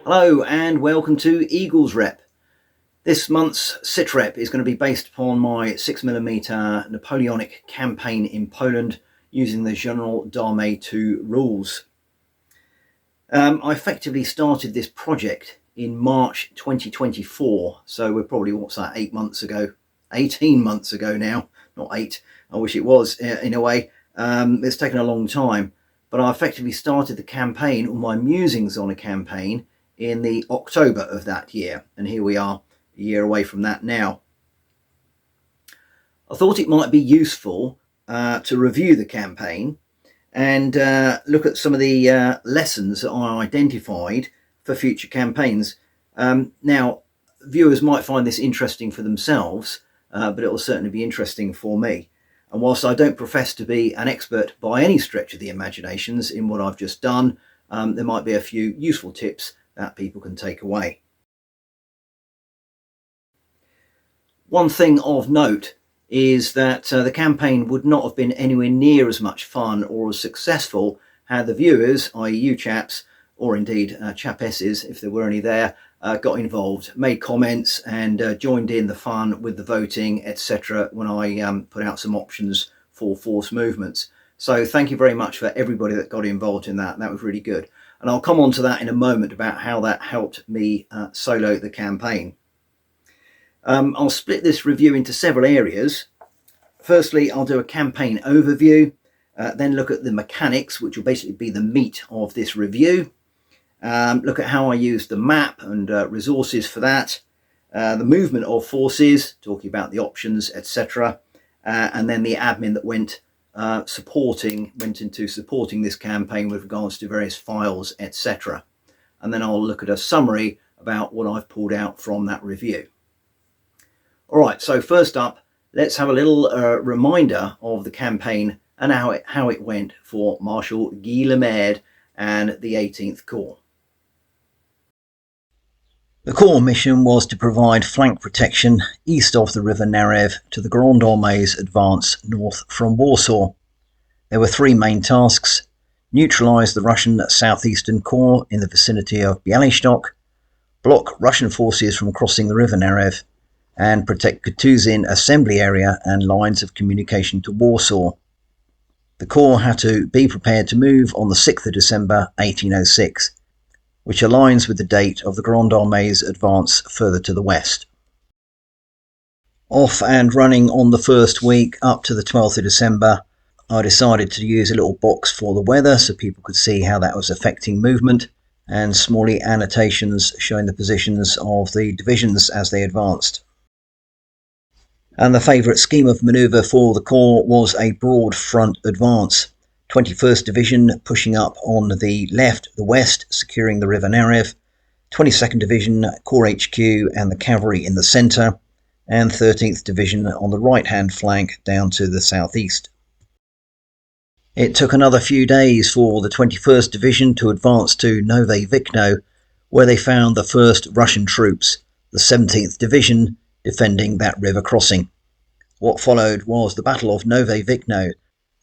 Hello and welcome to Eagles Rep. This month's SITREP is going to be based upon my 6mm Napoleonic campaign in Poland using the General d'Armée 2 rules. I effectively started this project in March 2024, so we're probably, 18 months ago now, not 8, I wish it was in a way. It's taken a long time, but I effectively started the campaign, or my musings on a campaign, in the October of that year, and here we are a year away from that now. I thought it might be useful to review the campaign and look at some of the lessons that I identified for future campaigns. Now, viewers might find this interesting for themselves, but it will certainly be interesting for me. And whilst I don't profess to be an expert by any stretch of the imaginations in what I've just done, there might be a few useful tips that people can take away. One thing of note is that the campaign would not have been anywhere near as much fun or as successful had the viewers, i.e. you chaps, or indeed chapesses, if there were any there, got involved, made comments and joined in the fun with the voting, etc. when I put out some options for force movements. So thank you very much for everybody that got involved in that. That was really good. And I'll come on to that in a moment about how that helped me solo the campaign. I'll split this review into several areas. Firstly, I'll do a campaign overview, then look at the mechanics, which will basically be the meat of this review. Look at how I used the map and resources for that, the movement of forces, talking about the options, etc. And then the admin that went into supporting this campaign with regards to various files, etc. And then I'll look at a summary about what I've pulled out from that review. All right, so first up, let's have a little reminder of the campaign and how it went for Marshal Guid and the 18th Corps. The Corps mission was to provide flank protection east of the River Narev to the Grande Armée's advance north from Warsaw. There were three main tasks: neutralise the Russian southeastern corps in the vicinity of Bialystok, block Russian forces from crossing the River Narev, and protect Kutuzin assembly area and lines of communication to Warsaw. The Corps had to be prepared to move on the 6th of December 1806, which aligns with the date of the Grande Armée's advance further to the west. Off and running on the first week up to the 12th of December, I decided to use a little box for the weather so people could see how that was affecting movement, and smally annotations showing the positions of the divisions as they advanced. And the favourite scheme of manoeuvre for the Corps was a broad front advance. 21st Division pushing up on the left, the west, securing the River Narev, 22nd Division, Corps HQ and the cavalry in the centre, and 13th Division on the right-hand flank down to the southeast. It took another few days for the 21st Division to advance to Nové Vikno, where they found the first Russian troops, the 17th Division, defending that river crossing. What followed was the Battle of Nové Vikno,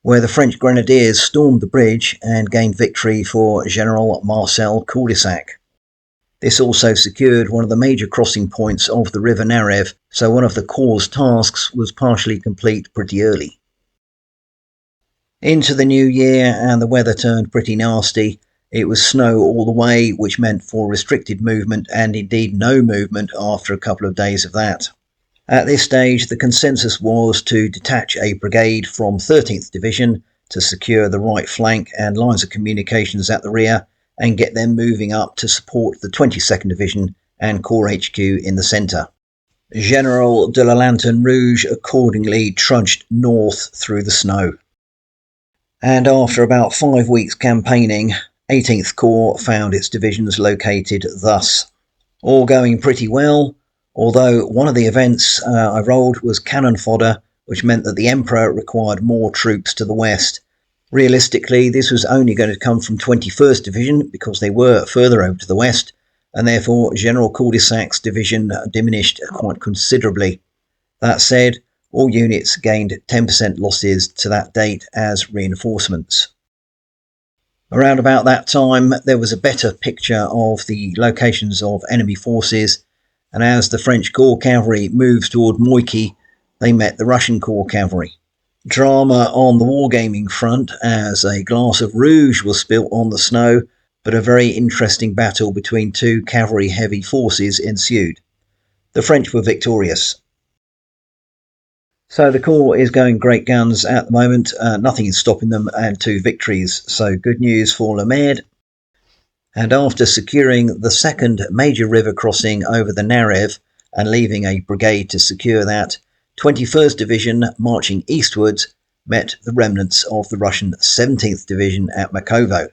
where the French grenadiers stormed the bridge and gained victory for General Marcel Courdisac. This also secured one of the major crossing points of the River Narev, so one of the Corps' tasks was partially complete pretty early. Into the new year and the weather turned pretty nasty. It was snow all the way, which meant for restricted movement and indeed no movement after a couple of days of that. At this stage, the consensus was to detach a brigade from 13th Division to secure the right flank and lines of communications at the rear and get them moving up to support the 22nd Division and Corps HQ in the centre. General de la Lanterne Rouge accordingly trudged north through the snow. And after about 5 weeks campaigning, 18th Corps found its divisions located thus. All going pretty well, although one of the events I rolled was cannon fodder, which meant that the Emperor required more troops to the west. Realistically, this was only going to come from 21st Division because they were further over to the west, and therefore General Courdisac's division diminished quite considerably. That said, all units gained 10% losses to that date as reinforcements. Around about that time, there was a better picture of the locations of enemy forces, and as the French Corps Cavalry moved toward Moiki, they met the Russian Corps Cavalry. Drama on the wargaming front as a glass of rouge was spilt on the snow, but a very interesting battle between two cavalry heavy forces ensued. The French were victorious. So the Corps is going great guns at the moment. Nothing is stopping them, and 2 victories. So good news for Loraine. And after securing the second major river crossing over the Narev and leaving a brigade to secure that, 21st Division, marching eastwards, met the remnants of the Russian 17th Division at Makovo.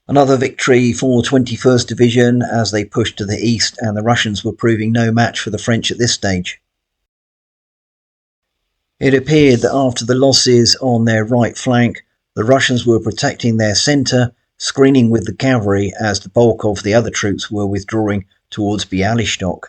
Another victory for 21st Division as they pushed to the east, and the Russians were proving no match for the French at this stage. It appeared that after the losses on their right flank, the Russians were protecting their centre, screening with the cavalry as the bulk of the other troops were withdrawing towards Bialystok.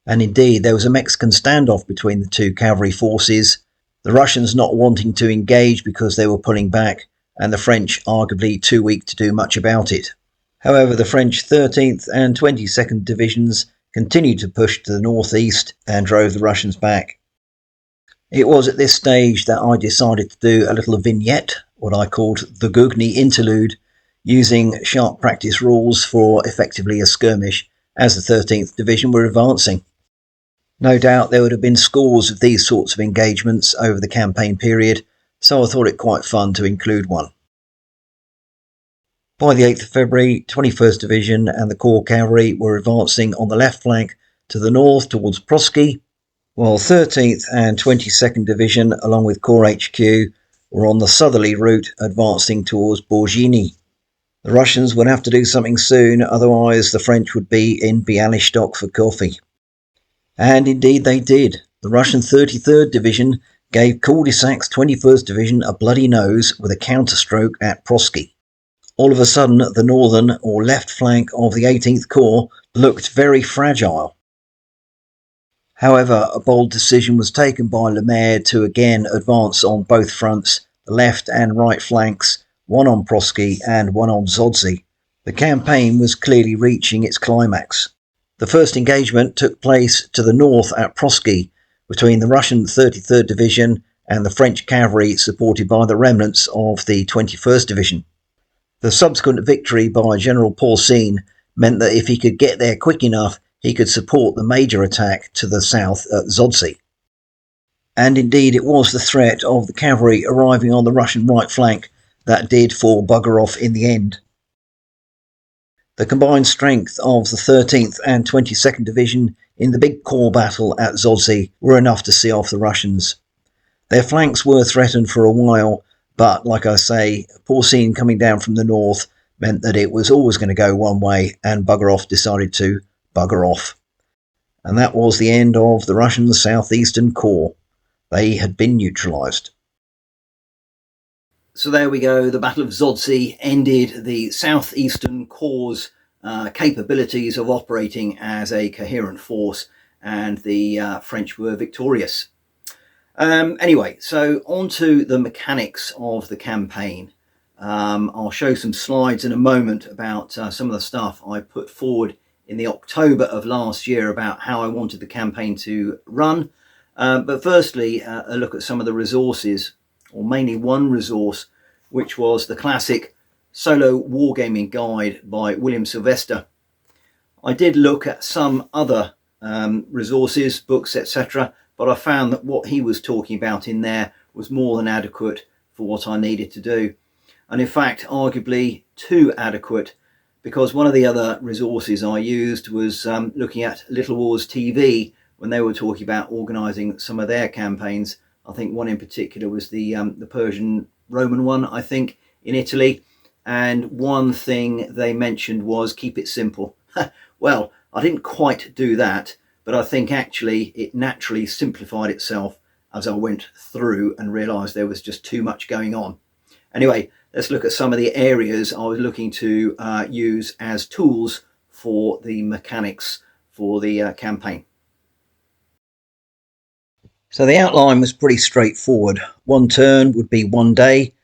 And indeed, there was a Mexican standoff between the two cavalry forces, the Russians not wanting to engage because they were pulling back, and the French arguably too weak to do much about it. However, the French 13th and 22nd Divisions continued to push to the northeast and drove the Russians back. It was at this stage that I decided to do a little vignette, what I called the Gugny interlude, using sharp practice rules for effectively a skirmish as the 13th Division were advancing. No doubt there would have been scores of these sorts of engagements over the campaign period, so I thought it quite fun to include one. By the 8th of February, 21st Division and the Corps Cavalry were advancing on the left flank to the north towards Prosky, while 13th and 22nd Division, along with Corps HQ, were on the southerly route advancing towards Borginy. The Russians would have to do something soon, otherwise the French would be in Bialystok for coffee. And indeed they did. The Russian 33rd Division gave Cul-de-Sac's 21st Division a bloody nose with a counterstroke at Prosky. All of a sudden, the northern or left flank of the 18th Corps looked very fragile. However, a bold decision was taken by Loraine to again advance on both fronts, the left and right flanks, one on Prosky and one on Zodzi. The campaign was clearly reaching its climax. The first engagement took place to the north at Prosky between the Russian 33rd Division and the French cavalry supported by the remnants of the 21st Division. The subsequent victory by General Partizan meant that if he could get there quick enough, he could support the major attack to the south at Zodzi. And indeed it was the threat of the cavalry arriving on the Russian right flank that did for bugger off in the end. The combined strength of the 13th and 22nd Division in the big corps battle at Zodzi were enough to see off the Russians. Their flanks were threatened for a while, but like I say, Partizan coming down from the north meant that it was always going to go one way, and bugger off decided to bugger off. And that was the end of the Russian Southeastern Corps. They had been neutralised. So there we go, the Battle of Zodzi ended the Southeastern Corps' capabilities of operating as a coherent force, and the French were victorious. Anyway, so on to the mechanics of the campaign. I'll show some slides in a moment about some of the stuff I put forward in the October of last year about how I wanted the campaign to run. But firstly, a look at some of the resources, or mainly one resource, which was the classic Solo Wargaming Guide by William Silvester. I did look at some other resources, books, etc., but I found that what he was talking about in there was more than adequate for what I needed to do. And in fact, arguably too adequate, because one of the other resources I used was looking at Little Wars TV when they were talking about organising some of their campaigns. I think one in particular was the Persian Roman one, I think, in Italy. And one thing they mentioned was keep it simple. Well, I didn't quite do that, but I think actually it naturally simplified itself as I went through and realised there was just too much going on. Anyway, let's look at some of the areas I was looking to use as tools for the mechanics for the campaign. So the outline was pretty straightforward. One turn would be 1 day.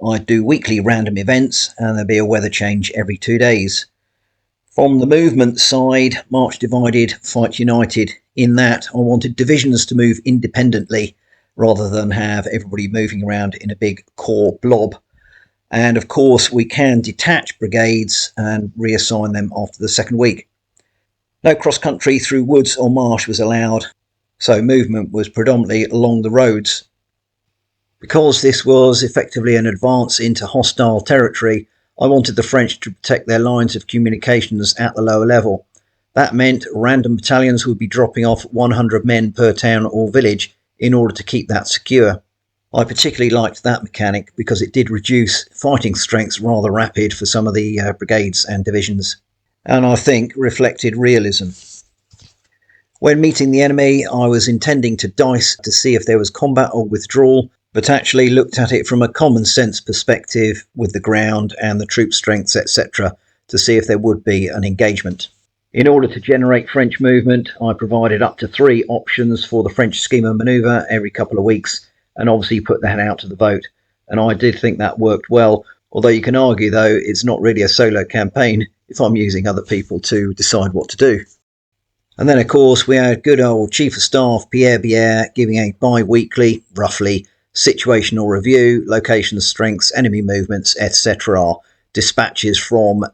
I'd do weekly random events, and there'd be a weather change every 2 days. From the movement side, March divided, fight united, in that I wanted divisions to move independently rather than have everybody moving around in a big core blob. And of course, we can detach brigades and reassign them after the second week. No cross-country through woods or marsh was allowed, so movement was predominantly along the roads. Because this was effectively an advance into hostile territory, I wanted the French to protect their lines of communications at the lower level. That meant random battalions would be dropping off 100 men per town or village in order to keep that secure. I particularly liked that mechanic because it did reduce fighting strengths rather rapid for some of the brigades and divisions, and I think reflected realism. When meeting the enemy, I was intending to dice to see if there was combat or withdrawal, but actually looked at it from a common sense perspective with the ground and the troop strengths, etc., to see if there would be an engagement. In order to generate French movement, I provided up to 3 options for the French scheme of manoeuvre every couple of weeks, and obviously put that out to the vote. And I did think that worked well, although you can argue, though, it's not really a solo campaign if I'm using other people to decide what to do. And then, of course, we had good old Chief of Staff Pierre Bière giving a bi-weekly, roughly, situational review, location strengths, enemy movements, etc., dispatches from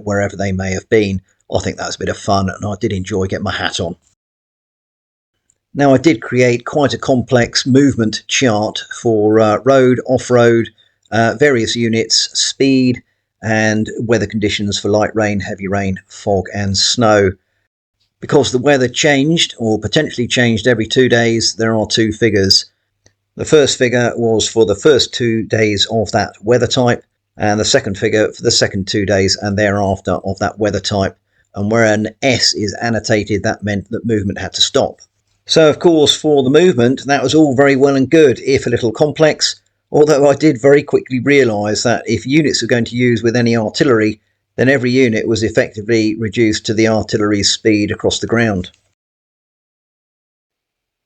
wherever they may have been. I think that was a bit of fun, and I did enjoy getting my hat on. Now, I did create quite a complex movement chart for road, off-road, various units, speed, and weather conditions for light rain, heavy rain, fog and snow. Because the weather changed, or potentially changed every 2 days, there are 2 figures. The first figure was for the first 2 days of that weather type, and the second figure for the second 2 days and thereafter of that weather type. And where an S is annotated, that meant that movement had to stop. So, of course, for the movement, that was all very well and good, if a little complex, although I did very quickly realise that if units were going to use with any artillery, then every unit was effectively reduced to the artillery's speed across the ground.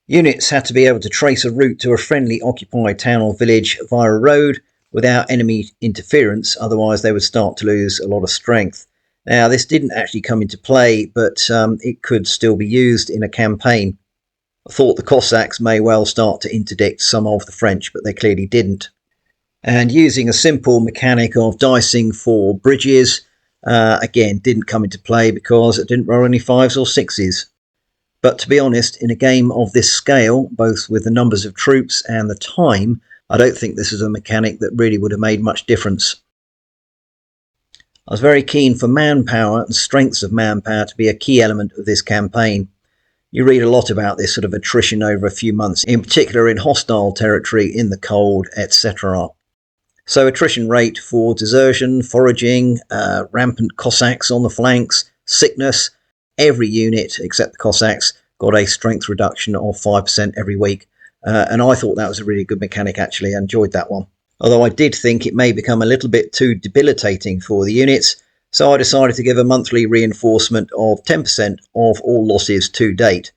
Units had to be able to trace a route to a friendly occupied town or village via a road without enemy interference, otherwise they would start to lose a lot of strength. Now, this didn't actually come into play, but it could still be used in a campaign. I thought the Cossacks may well start to interdict some of the French, but they clearly didn't. And using a simple mechanic of dicing for bridges, again, didn't come into play because it didn't roll any 5s or 6s. But to be honest, in a game of this scale, both with the numbers of troops and the time, I don't think this is a mechanic that really would have made much difference. I was very keen for manpower and strengths of manpower to be a key element of this campaign. You read a lot about this sort of attrition over a few months, in particular in hostile territory, in the cold, etc. So attrition rate for desertion, foraging, rampant Cossacks on the flanks, sickness, every unit except the Cossacks got a strength reduction of 5% every week. And I thought that was a really good mechanic, actually. I enjoyed that one. Although I did think it may become a little bit too debilitating for the units, so I decided to give a monthly reinforcement of 10% of all losses to date.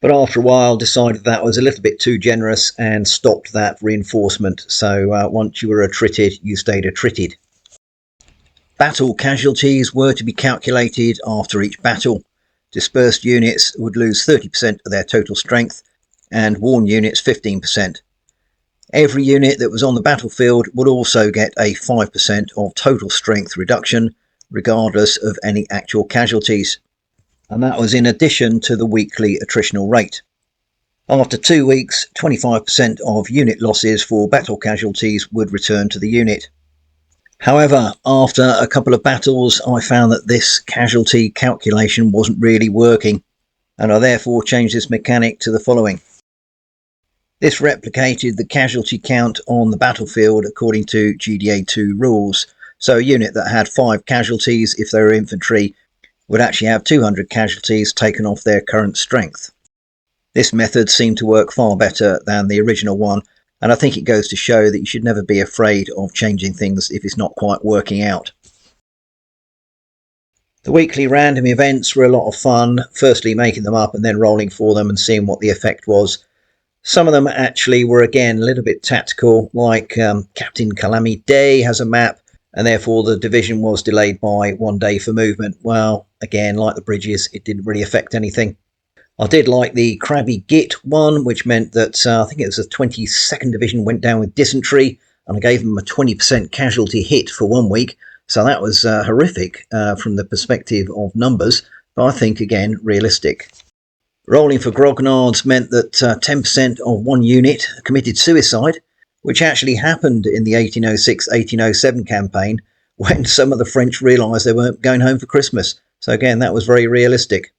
But after a while decided that was a little bit too generous and stopped that reinforcement. So once you were attrited, you stayed attrited. Battle casualties were to be calculated after each battle. Dispersed units would lose 30% of their total strength and worn units 15%. Every unit that was on the battlefield would also get a 5% of total strength reduction, regardless of any actual casualties. And that was in addition to the weekly attritional rate. After 2 weeks, 25% of unit losses for battle casualties would return to the unit. However, after a couple of battles, I found that this casualty calculation wasn't really working, and I therefore changed this mechanic to the following. This replicated the casualty count on the battlefield according to GDA2 rules. So a unit that had 5 casualties, if they were infantry, would actually have 200 casualties taken off their current strength. This method seemed to work far better than the original one, and I think it goes to show that you should never be afraid of changing things if it's not quite working out. The weekly random events were a lot of fun, firstly making them up and then rolling for them and seeing what the effect was. Some of them actually were, again, a little bit tactical, like Captain Calamity has a map, and therefore the division was delayed by 1 day for movement. Well, again, like the bridges, it didn't really affect anything. I did like the Crabby Git one, which meant that I think it was the 22nd Division went down with dysentery, and I gave them a 20% casualty hit for 1 week. So that was horrific from the perspective of numbers, but I think, again, realistic. Rolling for grognards meant that 10% of one unit committed suicide, which actually happened in the 1806-1807 campaign when some of the French realised they weren't going home for Christmas. So again, that was very realistic.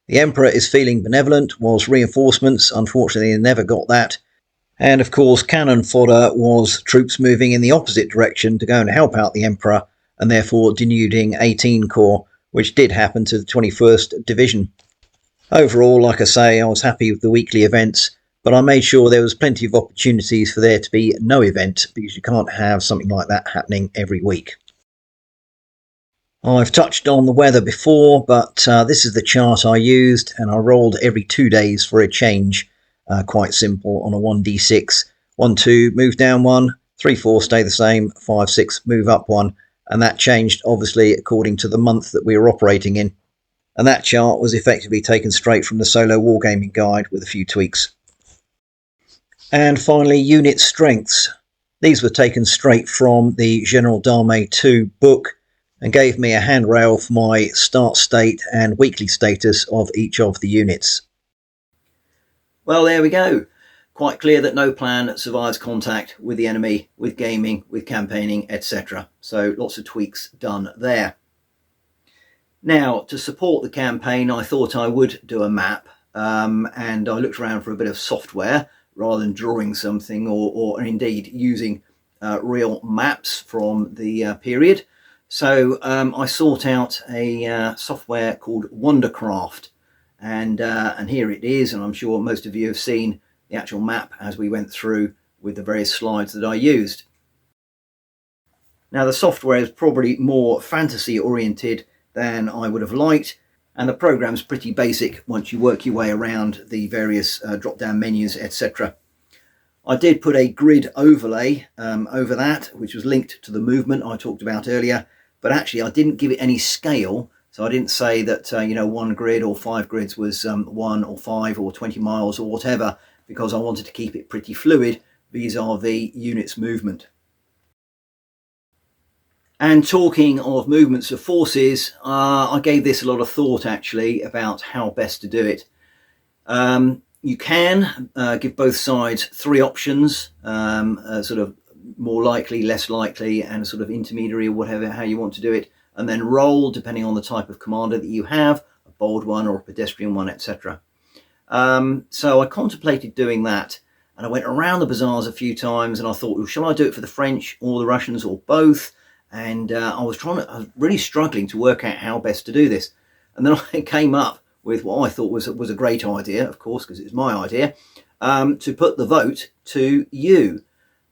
The Emperor is feeling benevolent, whilst reinforcements, unfortunately, they never got that. And of course, cannon fodder was troops moving in the opposite direction to go and help out the Emperor, and therefore denuding 18 Corps, which did happen to the 21st Division. Overall, like I say, I was happy with the weekly events, but I made sure there was plenty of opportunities for there to be no event, because you can't have something like that happening every week. I've touched on the weather before, but this is the chart I used, and I rolled every 2 days for a change. Quite simple on a 1d6. 1, 2, move down 1, 3, 4, stay the same, 5, 6, move up 1, and that changed obviously according to the month that we were operating in. And that chart was effectively taken straight from the Solo Wargaming Guide with a few tweaks. And finally, unit strengths. These were taken straight from the General d'Armée 2 book, and gave me a handrail for my start state and weekly status of each of the units. Well, there we go. Quite clear that no plan survives contact with the enemy, with gaming, with campaigning, etc. So lots of tweaks done there. Now, to support the campaign, I thought I would do a map, and I looked around for a bit of software rather than drawing something or indeed using real maps from the period. So I sought out a software called Wondercraft, and here it is, and I'm sure most of you have seen the actual map as we went through with the various slides that I used. Now, the software is probably more fantasy oriented than I would have liked, and the program's pretty basic once you work your way around the various drop down menus, etc. I did put a grid overlay over that, which was linked to the movement I talked about earlier, but actually I didn't give it any scale, so I didn't say that 1 grid or 5 grids was 1 or 5 or 20 miles or whatever, because I wanted to keep it pretty fluid vis-a-vis units movement. And talking of movements of forces, I gave this a lot of thought actually about how best to do it. You can give both sides 3 options, sort of more likely, less likely, and sort of intermediary, or whatever, how you want to do it, and then roll depending on the type of commander that you have, a bold one or a pedestrian one, etc. So I contemplated doing that, and I went around the bazaars a few times, and I thought, well, shall I do it for the French or the Russians or both? And I was really struggling to work out how best to do this. And then I came up with what I thought was a great idea, of course, because it's my idea, to put the vote to you.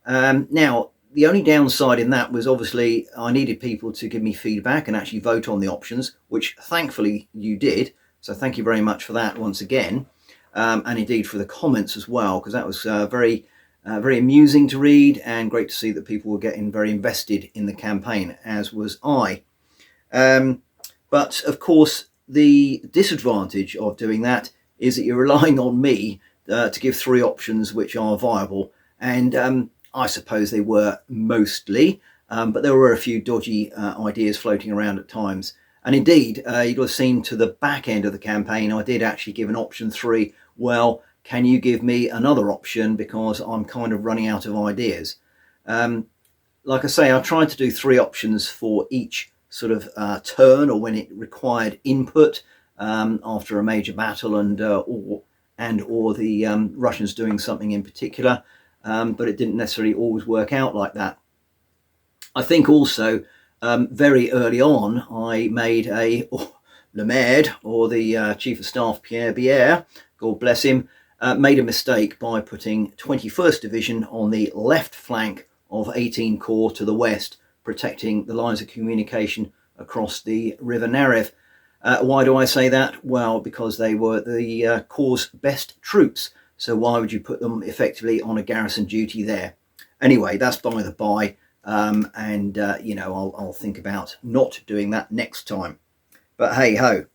Now, the only downside in that was obviously I needed people to give me feedback and actually vote on the options, which thankfully you did. So thank you very much for that once again, and indeed for the comments as well, because that was very amusing to read and great to see that people were getting very invested in the campaign, as was I. But of course, the disadvantage of doing that is that you're relying on me to give 3 options which are viable, and I suppose they were mostly, but there were a few dodgy ideas floating around at times. And indeed, you'll have seen to the back end of the campaign, I did actually give an option 3. Well, can you give me another option, because I'm kind of running out of ideas. Like I say, I tried to do 3 options for each sort of turn, or when it required input after a major battle, and or the Russians doing something in particular, but it didn't necessarily always work out like that. I think also very early on I made Le Maire, or the Chief of Staff Pierre Bière, God bless him, made a mistake by putting 21st Division on the left flank of 18 Corps to the west, protecting the lines of communication across the River Narev. Why do I say that? Well, because they were the Corps' best troops. so why would you put them effectively on a garrison duty there? Anyway, that's by the by, you know, I'll think about not doing that next time. But hey ho.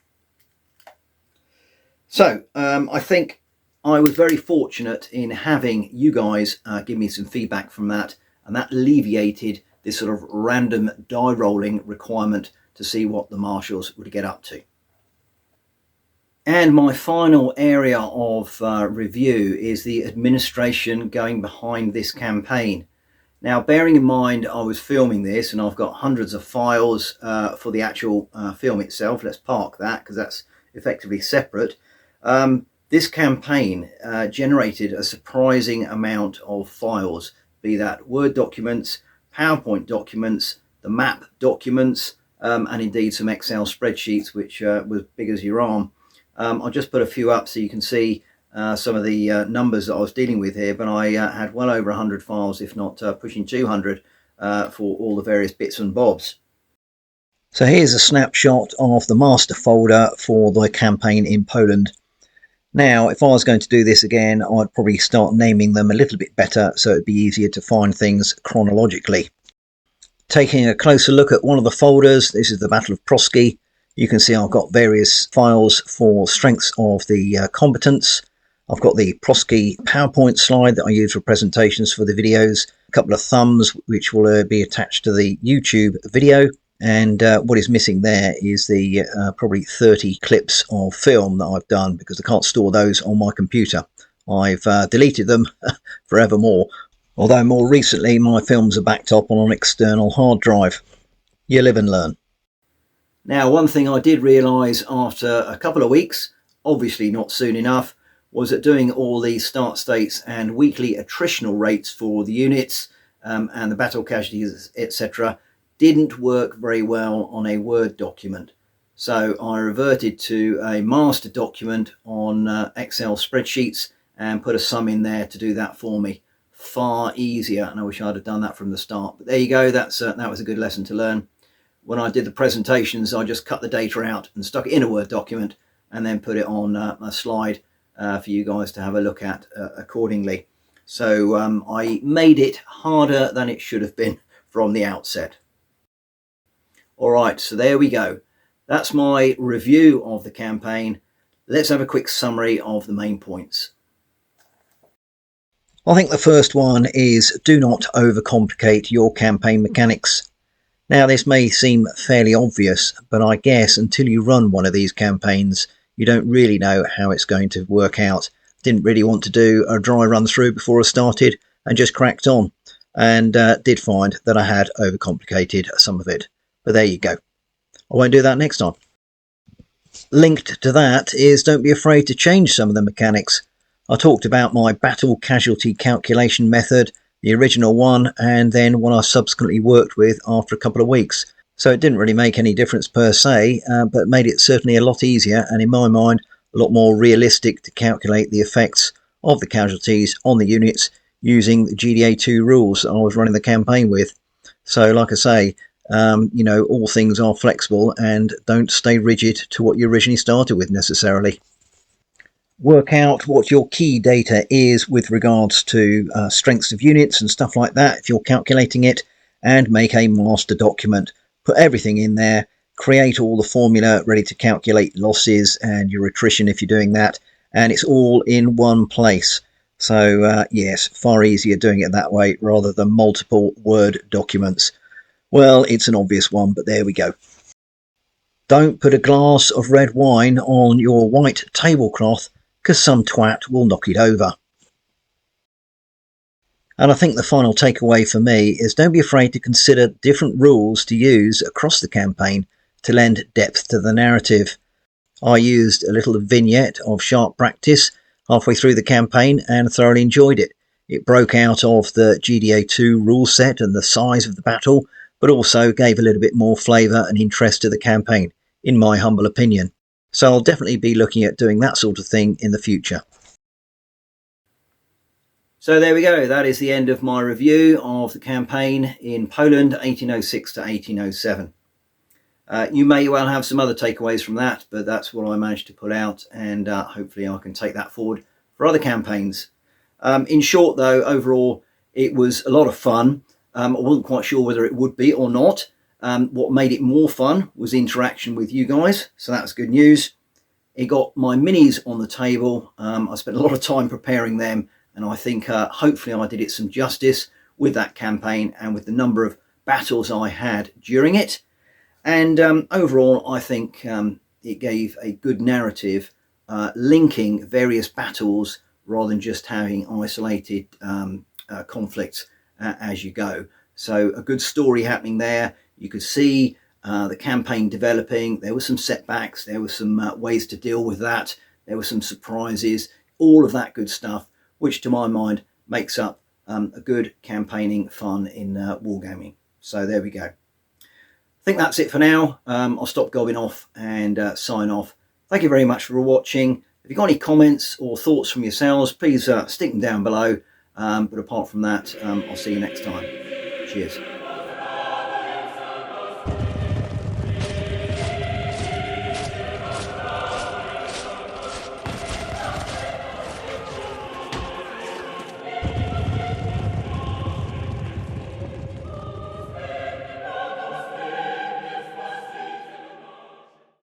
So I think I was very fortunate in having you guys give me some feedback from that, and that alleviated this sort of random die rolling requirement to see what the marshals would get up to. And my final area of review is the administration going behind this campaign. Now, bearing in mind I was filming this and I've got hundreds of files for the actual film itself. Let's park that because that's effectively separate. This campaign generated a surprising amount of files, be that Word documents, PowerPoint documents, the map documents, and indeed some Excel spreadsheets, which was big as your arm. I'll just put a few up so you can see some of the numbers that I was dealing with here, but I had well over 100 files, if not pushing 200 for all the various bits and bobs. So here's a snapshot of the master folder for the campaign in Poland. Now, if I was going to do this again, I'd probably start naming them a little bit better so it'd be easier to find things chronologically. Taking a closer look at one of the folders, this is the Battle of Crusty. You can see I've got various files for strengths of the combatants. I've got the Crusty PowerPoint slide that I use for presentations for the videos, a couple of thumbs which will be attached to the YouTube video, and what is missing there is the probably 30 clips of film that I've done because I can't store those on my computer. I've deleted them forevermore, although more recently my films are backed up on an external hard drive. You live and learn. Now, one thing I did realise after a couple of weeks, obviously not soon enough, was that doing all the start states and weekly attritional rates for the units and the battle casualties, etc., didn't work very well on a Word document. So I reverted to a master document on Excel spreadsheets and put a sum in there to do that for me. Far easier, and I wish I'd have done that from the start. But there you go, that was a good lesson to learn. When I did the presentations, I just cut the data out and stuck it in a Word document and then put it on a slide for you guys to have a look at accordingly. So I made it harder than it should have been from the outset. All right, so there we go. That's my review of the campaign. Let's have a quick summary of the main points. I think the first one is do not overcomplicate your campaign mechanics. Now, this may seem fairly obvious, but I guess until you run one of these campaigns, you don't really know how it's going to work out. Didn't really want to do a dry run through before I started and just cracked on, and did find that I had overcomplicated some of it. But there you go. I won't do that next time. Linked to that is don't be afraid to change some of the mechanics. I talked about my battle casualty calculation method, the original one, and then what I subsequently worked with after a couple of weeks. So it didn't really make any difference per se, but made it certainly a lot easier and in my mind a lot more realistic to calculate the effects of the casualties on the units using the GDA2 rules that I was running the campaign with. So like I say, you know, all things are flexible and don't stay rigid to what you originally started with necessarily. Work out what your key data is with regards to strengths of units and stuff like that if you're calculating it, and make a master document. Put everything in there, create all the formula ready to calculate losses and your attrition if you're doing that, and it's all in one place. So yes, far easier doing it that way rather than multiple Word documents. Well, it's an obvious one, but there we go. Don't put a glass of red wine on your white tablecloth because some twat will knock it over. And I think the final takeaway for me is don't be afraid to consider different rules to use across the campaign to lend depth to the narrative. I used a little vignette of sharp practice halfway through the campaign and thoroughly enjoyed it. It broke out of the GDA2 rule set and the size of the battle, but also gave a little bit more flavour and interest to the campaign, in my humble opinion. So I'll definitely be looking at doing that sort of thing in the future. So there we go, that is the end of my review of the campaign in Poland 1806 to 1807. You may well have some other takeaways from that, but that's what I managed to pull out, and hopefully I can take that forward for other campaigns. In short, though, overall, it was a lot of fun. I wasn't quite sure whether it would be or not. What made it more fun was interaction with you guys, so that's good news. It got my minis on the table. I spent a lot of time preparing them, and I think hopefully I did it some justice with that campaign and with the number of battles I had during it. And overall, I think it gave a good narrative linking various battles rather than just having isolated conflicts as you go. So a good story happening there. You could see the campaign developing. There were some setbacks. There were some ways to deal with that. There were some surprises, all of that good stuff, which to my mind makes up a good campaigning fun in Wargaming. So there we go. I think that's it for now. I'll stop gobbing off and sign off. Thank you very much for watching. If you've got any comments or thoughts from yourselves, please stick them down below. But apart from that, I'll see you next time. Cheers.